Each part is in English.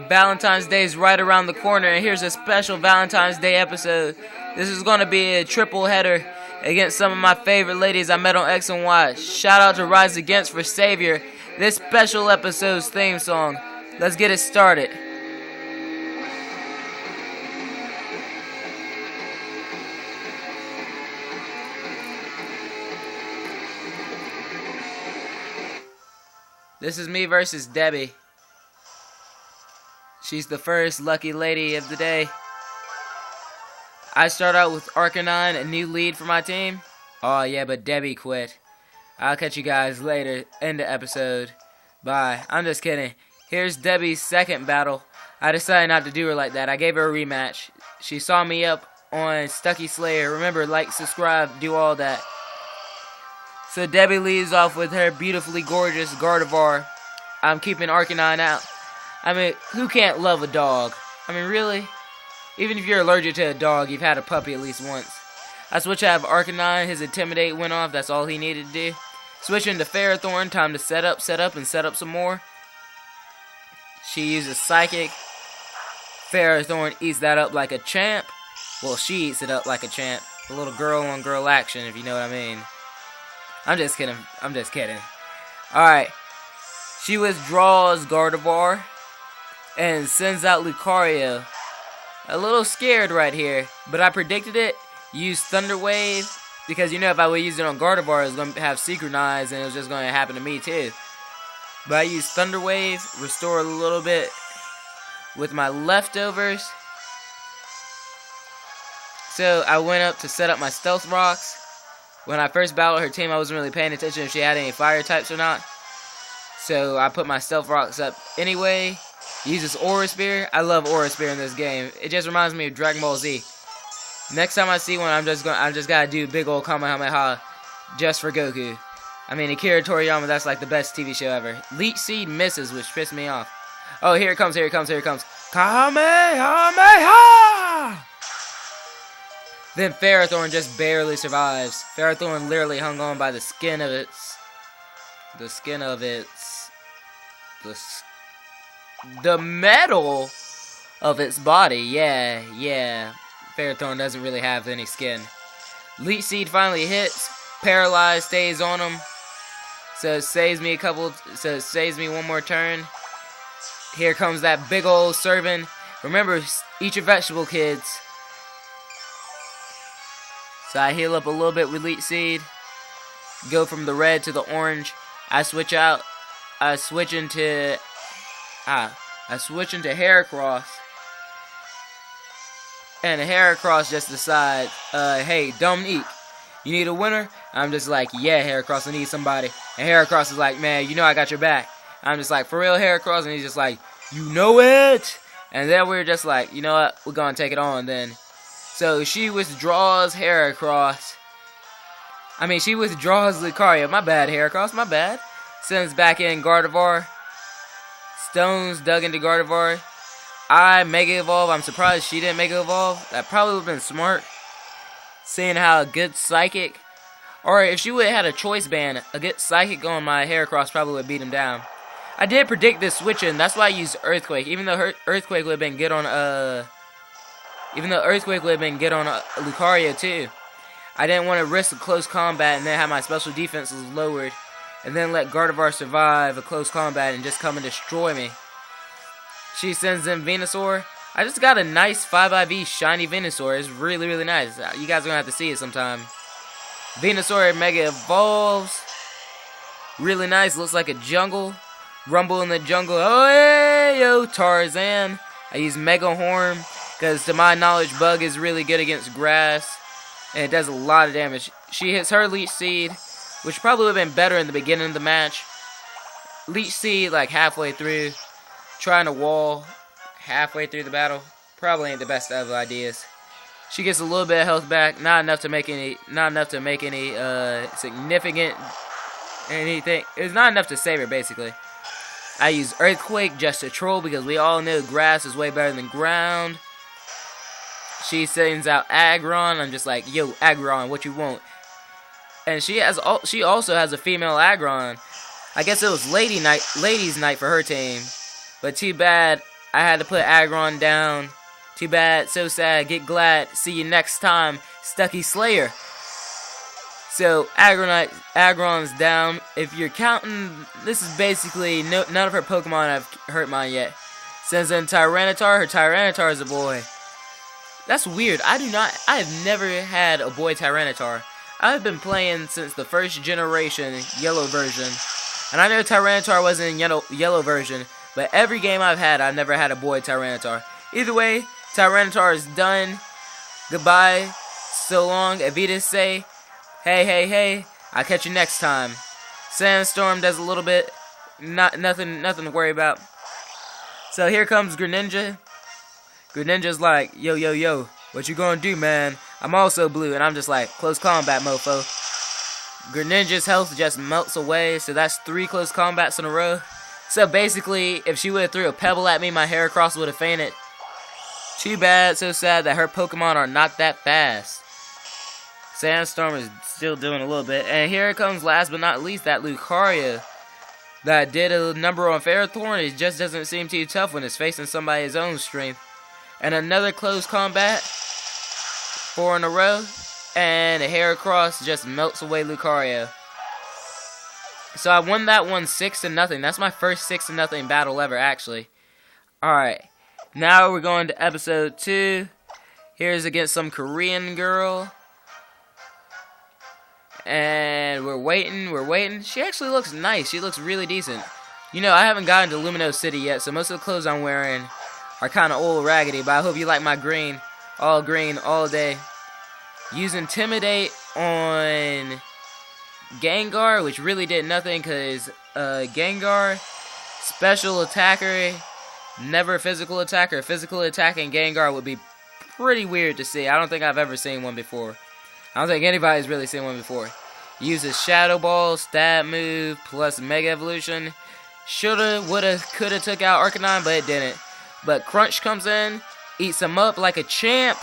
Valentine's Day is right around the corner, and here's a special Valentine's Day episode. This is going to be a triple header against some of my favorite ladies I met on X and Y. Shout out to Rise Against for Savior, this special episode's theme song. Let's get it started. This is me versus Debbie. She's the first lucky lady of the day. I start out with Arcanine, a new lead for my team. Oh yeah, but Debbie quit. I'll catch you guys later in the episode. Bye. I'm just kidding. Here's Debbie's second battle. I decided not to do her like that. I gave her a rematch. She saw me up on Stucky Slayer. Remember, like, subscribe, do all that. So Debbie leads off with her beautifully gorgeous Gardevoir. I'm keeping Arcanine out. I mean, who can't love a dog? I mean, really? Even if you're allergic to a dog, you've had a puppy at least once. I switch out of Arcanine. His Intimidate went off. That's all he needed to do. Switching to Ferrothorn. Time to set up, and set up some more. She uses Psychic. Ferrothorn eats that up like a champ. Well, she eats it up like a champ. A little girl-on-girl action, if you know what I mean. I'm just kidding. Alright. She withdraws Gardevoir and sends out Lucario. A little scared right here, but I predicted it. Used Thunder Wave because, you know, if I would use it on Gardevoir, it was going to have Synchronize and it was just going to happen to me too. But I used Thunder Wave, restore a little bit with my leftovers. So I went up to set up my Stealth Rocks. When I first battled her team, I wasn't really paying attention if she had any fire types or not. So I put my Stealth Rocks up anyway. Uses Aura Spear. I love Aura Spear in this game. It just reminds me of Dragon Ball Z. Next time I see one, I just gotta do big old Kamehameha just for Goku. I mean, Akira Toriyama, that's like the best TV show ever. Leech Seed misses, which pissed me off. Oh, here it comes. Kamehameha! Then Ferrothorn just barely survives. Ferrothorn literally hung on by the skin of its... The metal of its body. Yeah. Ferrothorn doesn't really have any skin. Leech Seed finally hits. Paralyzed stays on him. So it saves me one more turn. Here comes that big old Servant. Remember, eat your vegetable, kids. So I heal up a little bit with Leech Seed. Go from the red to the orange. I switch into Heracross. And Heracross just decides, hey, Dominique, you need a winner? I'm just like, yeah, Heracross, I need somebody. And Heracross is like, man, you know I got your back. I'm just like, for real, Heracross? And he's just like, you know it? And then we're just like, you know what? We're going to take it on then. So she withdraws Heracross. I mean, she withdraws Lucario. My bad, Heracross. My bad. Sends back in Gardevoir. Stones dug into Gardevoir. I Mega Evolve. I'm surprised she didn't Mega Evolve. That probably would have been smart. Seeing how a good Psychic. Or if she would have had a Choice Band, a good Psychic on my Heracross probably would beat him down. I did predict this switching. That's why I used Earthquake. Even though Earthquake would have been good on Lucario too. I didn't want to risk a close combat and then have my special defenses lowered. And then let Gardevoir survive a close combat and just come and destroy me. She sends in Venusaur. I just got a nice 5IV shiny Venusaur. It's really, really nice. You guys are going to have to see it sometime. Venusaur Mega Evolves. Really nice. Looks like a jungle. Rumble in the jungle. Oh, hey, yo, Tarzan. I use Mega Horn because, to my knowledge, Bug is really good against grass. And it does a lot of damage. She hits her Leech Seed, which probably would have been better in the beginning of the match. Leech Seed, like, halfway through. Trying to wall halfway through the battle. Probably ain't the best of ideas. She gets a little bit of health back. Not enough to make any significant anything. It's not enough to save her, basically. I use Earthquake just to troll because we all know grass is way better than ground. She sends out Aggron. I'm just like, yo, Aggron, what you want? And she also has a female Aggron. I guess it was ladies' night for her team. But too bad I had to put Aggron down. Too bad, so sad, get glad, see you next time, Stucky Slayer. So, Aggron's down. If you're counting, this is basically, none of her Pokemon have hurt mine yet. Sends in Tyranitar, her Tyranitar is a boy. That's weird, I have never had a boy Tyranitar. I've been playing since the first generation, yellow version. And I know Tyranitar wasn't in yellow version, but every game I've had, I've never had a boy Tyranitar. Either way, Tyranitar is done. Goodbye. So long. Evita say, hey, I'll catch you next time. Sandstorm does a little bit. Nothing to worry about. So here comes Greninja. Greninja's like, yo, what you gonna do, man? I'm also blue, and I'm just like, close combat, mofo. Greninja's health just melts away, so that's 3 close combats in a row. So basically, if she would have threw a pebble at me, my Heracross would have fainted. Too bad, so sad that her Pokemon are not that fast. Sandstorm is still doing a little bit. And here it comes, last but not least, that Lucario that did a number on Ferrothorn. It just doesn't seem too tough when it's facing somebody his own strength. And another close combat. 4 in a row. And a Heracross just melts away Lucario. So I won that one 6-0. That's my first 6-0 battle ever, actually. Alright. Now we're going to episode 2. Here's against some Korean girl. And we're waiting. She actually looks nice. She looks really decent. You know, I haven't gotten to Lumino City yet, so most of the clothes I'm wearing are kind of old raggedy, but I hope you like my green all day. Use Intimidate on Gengar, which really did nothing because Gengar, special attacker, never physical attacker. Physical attacking Gengar would be pretty weird to see. I don't think I've ever seen one before. I don't think anybody's really seen one before. Uses Shadow Ball, stab move, plus Mega Evolution. Shoulda, woulda, coulda took out Arcanine, but it didn't. But Crunch comes in, eats him up like a champ.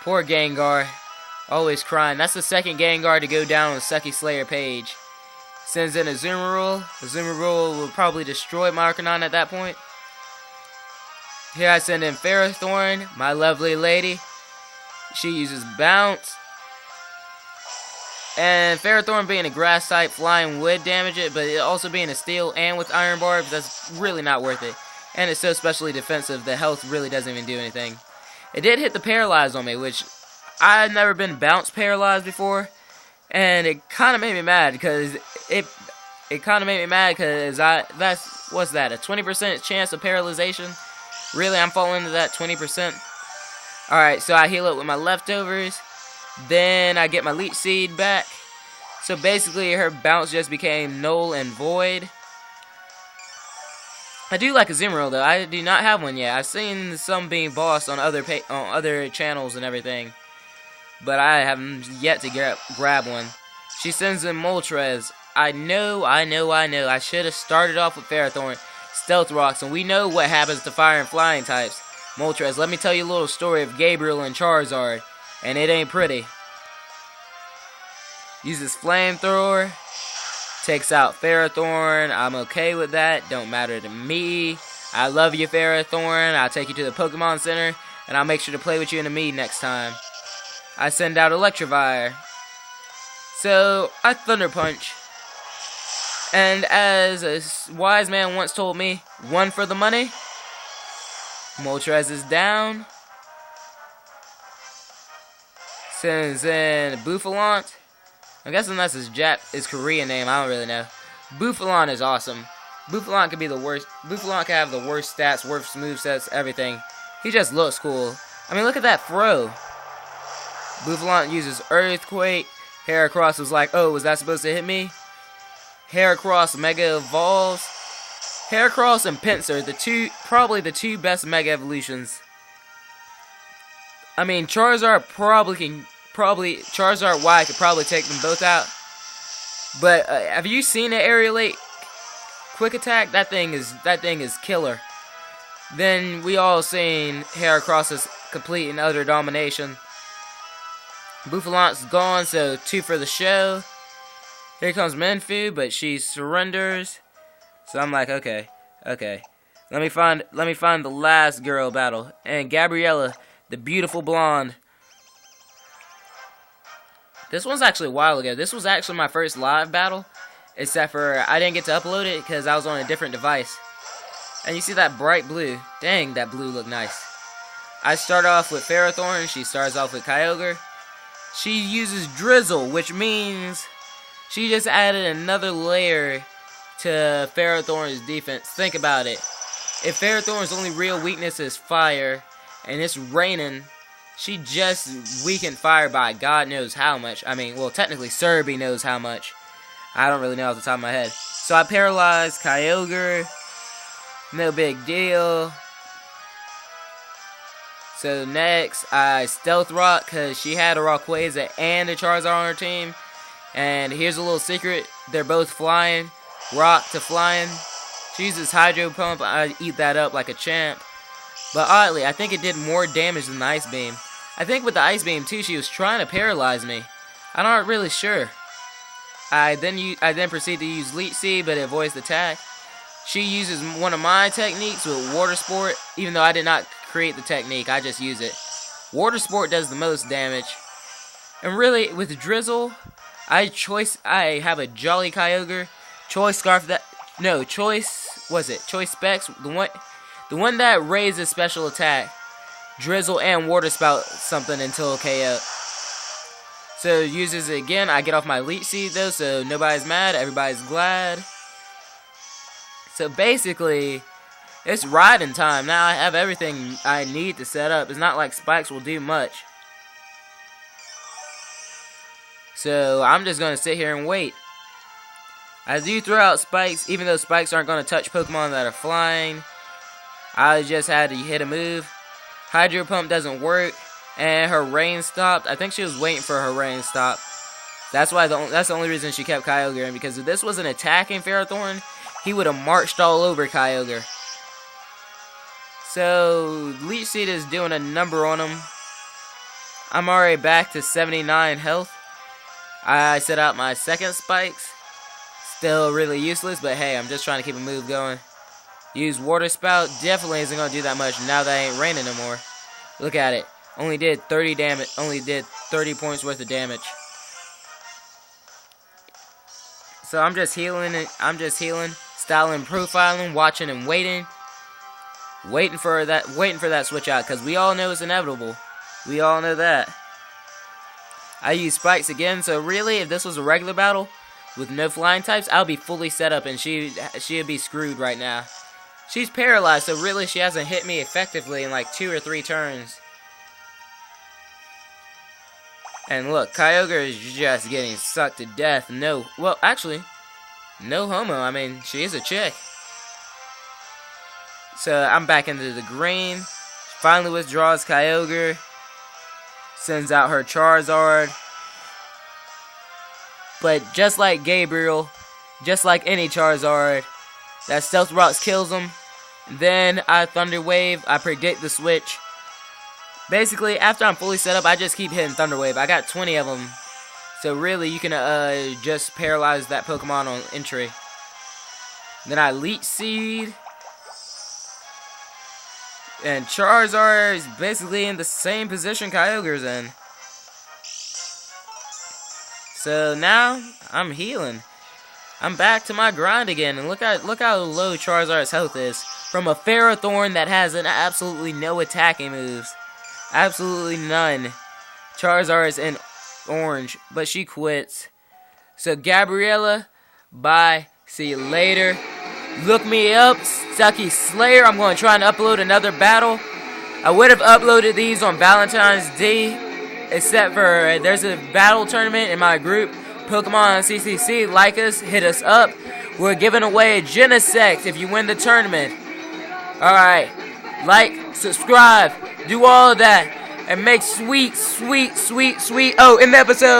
Poor Gengar. Always crying. That's the second Gengar to go down on the Sucky Slayer page. Sends in a Azumarill. Azumarill will probably destroy my Arcanine at that point. Here I send in Ferrothorn, my lovely lady. She uses Bounce. And Ferrothorn being a grass type, flying would damage it, but it also being a steel and with Iron Barbs, that's really not worth it. And it's so specially defensive, the health really doesn't even do anything. It did hit the Paralyze on me, which I had never been Bounce paralyzed before. And it kind of made me mad, because what's that, a 20% chance of paralyzation? Really, I'm falling into that 20%? Alright, so I heal it with my leftovers. Then I get my Leech Seed back. So basically, her bounce just became null and void. I do like a Azumarill though. I do not have one yet. I've seen some being bossed on other channels and everything, but I haven't yet to grab one. She sends in Moltres. I know. I should have started off with Ferrothorn, Stealth Rocks, and we know what happens to fire and flying types. Moltres, let me tell you a little story of Gabriel and Charizard, and it ain't pretty. Uses Flamethrower, takes out Ferrothorn. I'm okay with that, don't matter to me. I love you, Ferrothorn. I'll take you to the Pokemon Center, and I'll make sure to play with you in a meet next time. I send out Electivire. So, I Thunder Punch. And as a wise man once told me, 1 for the money. Moltres is down. Sends in Bouffalant. I'm guessing that's his Korean name. I don't really know. Bouffalant is awesome. Bouffalant could be the worst. Bouffalant could have the worst stats, worst movesets, everything. He just looks cool. I mean, look at that throw. Bouffalant uses Earthquake. Heracross was like, oh, was that supposed to hit me? Heracross Mega Evolves. Heracross and Pinsir, probably the two best Mega Evolutions. I mean, Charizard Charizard Y could probably take them both out. But have you seen an Aerialate Quick Attack? That thing is killer. Then we all seen Heracross's complete and utter domination. Bouffalant's gone, so 2 for the show. Here comes Minfu, but she surrenders. So I'm like, okay. Let me find the last girl battle. And Gabriella, the beautiful blonde. This one's actually a while ago. This was actually my first live battle. Except for I didn't get to upload it because I was on a different device. And you see that bright blue. Dang, that blue looked nice. I start off with Ferrothorn. She starts off with Kyogre. She uses Drizzle, which means she just added another layer to Ferrothorn's defense. Think about it. If Ferrothorn's only real weakness is fire, and it's raining, she just weakened fire by God knows how much. I mean, well, technically, Serby knows how much. I don't really know off the top of my head. So I paralyzed Kyogre. No big deal. So next, I Stealth Rock, because she had a Rayquaza and a Charizard on her team. And here's a little secret. They're both flying. Rock to flying. She uses Hydro Pump. I eat that up like a champ. But oddly, I think it did more damage than the Ice Beam. I think with the Ice Beam too, she was trying to paralyze me. I'm not really sure. I then proceed to use Leech Seed, but it avoids the attack. She uses one of my techniques with Water Sport, even though I did not create the technique, I just use it. Water Sport does the most damage. And really, with Drizzle, I have a Jolly Kyogre, Choice Scarf Choice Specs, the one that raises special attack, Drizzle and Water Spout something until KO. So it uses it again. I get off my Leech Seed though, so nobody's mad, everybody's glad. So basically, it's riding time. Now I have everything I need to set up. It's not like Spikes will do much. So I'm just going to sit here and wait. I do throw out Spikes, even though Spikes aren't going to touch Pokemon that are flying. I just had to hit a move. Hydro Pump doesn't work. And her rain stopped. I think she was waiting for her rain stop. That's the only reason she kept Kyogre in, because if this was an attacking Ferrothorn, he would have marched all over Kyogre. So Leech Seed is doing a number on him. I'm already back to 79 health. I set out my second Spikes. Still really useless, but hey, I'm just trying to keep a move going. Use Water Spout. Definitely isn't going to do that much now that it ain't raining no more. Look at it. Only did 30 damage. Only did 30 points worth of damage. So I'm just healing it. I'm just healing, styling, profiling, watching and waiting. Waiting for that switch out, because we all know it's inevitable. We all know that. I use Spikes again, so really, if this was a regular battle with no flying types, I'll be fully set up and she'd be screwed right now. She's paralyzed, so really she hasn't hit me effectively in like 2 or 3 turns. And look, Kyogre is just getting sucked to death. Well, actually, no homo. I mean, she is a chick. So I'm back into the green. Finally withdraws Kyogre. Sends out her Charizard. But just like Gabriel, just like any Charizard, that Stealth Rocks kills him. Then I Thunder Wave. I predict the switch. Basically, after I'm fully set up, I just keep hitting Thunder Wave. I got 20 of them. So really, you can just paralyze that Pokemon on entry. Then I Leech Seed. And Charizard is basically in the same position Kyogre's in. So now, I'm healing. I'm back to my grind again. And look how low Charizard's health is. From a Ferrothorn that has absolutely no attacking moves. Absolutely none. Charizard is in orange, but she quits. So Gabriella, bye. See you later. Look me up, Stucky Slayer. I'm going to try and upload another battle. I would have uploaded these on Valentine's Day, except for there's a battle tournament in my group, Pokemon CCC. Like us, hit us up. We're giving away a Genesect if you win the tournament. Alright, like, subscribe, do all of that, and make sweet, sweet, sweet, sweet, in the episode.